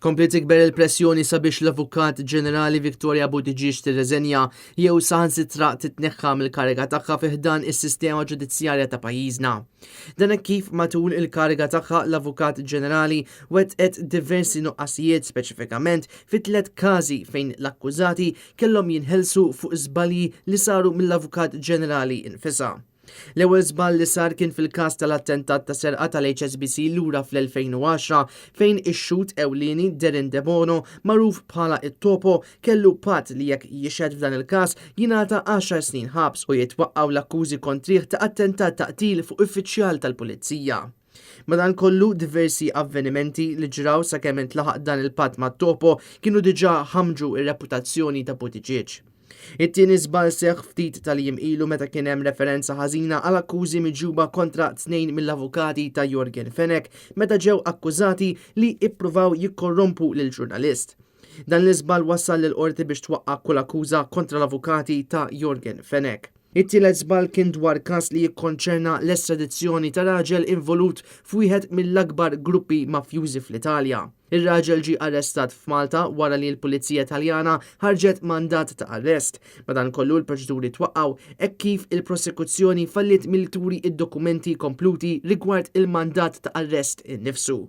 Kompli tikber il-pressjoni sabiex l-Avukat Ġenerali Victoria Buttigieg tirreżenja jew saħansitra titneħħa mill-kariga tagħha fi ħdan is-sistema ġudizzjarja ta' pajjiżna. Dan hekk kif matul il-kariga tagħha l-Avukat Ġenerali wettqet diversi nuqqasijiet speċifikament fi 3 każi fejn l-akkużati kellhom jinħelsu fuq żbalji li saru mill-Avukat Ġenerali infisha. L-ewwel żball li sar kien fil-każ tal-attentat ta' serqa tal-HSBC lura fl-2010 fejn ix-xut ewlieni Darren De Bono magħruf bħala it-Topo kellu patt li jekk jixhed f'dan il-każ jingħata 10 snin ħabs u jitwaqqgħu l-akkużi kontrih ta' attentat taqtil fuq uffiċjal tal-Pulizija. Madankollu diversi avvenimenti li ġraw sakemm intlaħaq dan il-patt mat-Topo kienu diġà ħamġu ir-reputazzjoni ta' Buttigieg. It-tieni żball seħħ ftit tal-jiem ilu meta kien hemm referenza ħażina għal akkużi miġuba kontra 2 mill-avukati ta' Jorgen Fenech meta ġew akkużati li ippruvaw jikkorrompu lil ġurnalist. Dan l-iżball wassal lill-qorti biex twaqqa' kull akkuża kontra l-avukati ta' Jorgen Fenech. It-tielet żball kien dwar każ li jikkonċerna l-estradizzjoni ta' raġel involut f'wieħed mill-akbar gruppi mafjużi fl-Italja. Ir-raġel ġie arrestat f'Malta wara li l-Pulizija Taljana ħarġet mandat ta' arrest. Madankollu l-proċeduri twaqqgħu hekk kif il-prosekuzzjoni fallit milli turi id-dokumenti kompluti rigward il-mandat ta' arrest innifsu.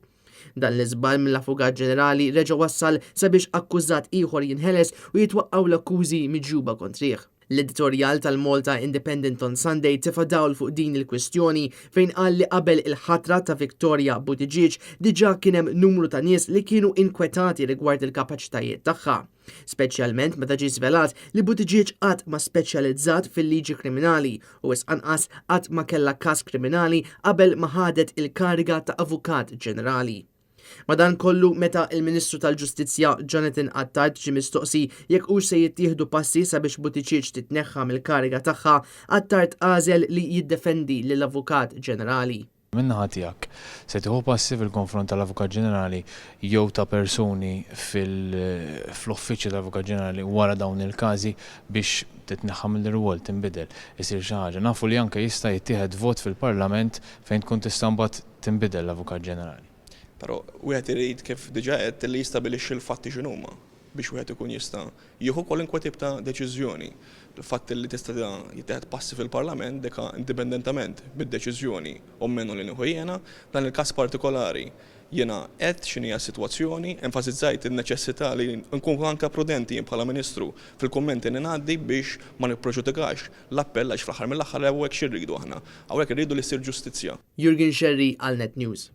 Dan l-iżball mill-Avukat Ġenerali reġa' wassal sabiex akkużat ieħor jinħeles u jitwaqqgħu l-akkużi miġjuba kontrih. L-editorjal tal-Malta Independent on Sunday tefa' dawl fuq din il-kwestjoni fejn qal li qabel il-ħatra ta' Victoria Buttigieg diġà kien hemm numru ta' nies li kienu inkwetati rigward il-kapaċitajiet tagħha. Speċjalment meta ġie żvelat li Buttigieg qatt ma speċjalizzat fil-liġi kriminali u anqas qatt ma kellha każ kriminali qabel ma ħadet il-kariga ta' Avukat Ġenerali. Madankollu meta il-Ministru tal-Ġustizzja Jonathan Attard ġie mistoqsi jekk hux se jittieħdu passi sabiex Buttigieg titneħħa mill-kariga tagħha, Attard għażel li jiddefendi lill-Avukat Ġenerali. Min-naħa tiegħek se tieħu passi fil-konfront tal-Avukat Ġenerali jew ta' persuni fl-uffiċċju tal-Avukat Ġenerali wara dawn il-każi biex titneħħa mill-irwol tinbidel isir xi ħaġa. Nafu li anke jista' jittieħed vot fil-Parlament fejn tkun tista' mbagħad tinbidel l-Avukat Ġenerali. Però wieħed irid kif diġà qed li jistabilixxi l-fatti x'inhuma biex wieħed ikun jista' jieħu kwalunkwe tip ta' deċiżjoni. Il-fatt li tista' jittieħed passi fil-Parlament deka indipendentament bid-deċiżjoni u minnu li nieħu jiena dan il-każ partikolari jiena qed x'inhi s-sitwazzjoni, enfasizzajt in-neċessità li nkun anke prudenti bħala Ministru fil-kummenti li ngħaddi biex ma nippreġudikax l-appell għax fl-aħħar mill-aħħar hawnhekk x'irridu aħna. Hawnhekk irridu li ssir ġustizzja. Jurgen Xerri għal Net News.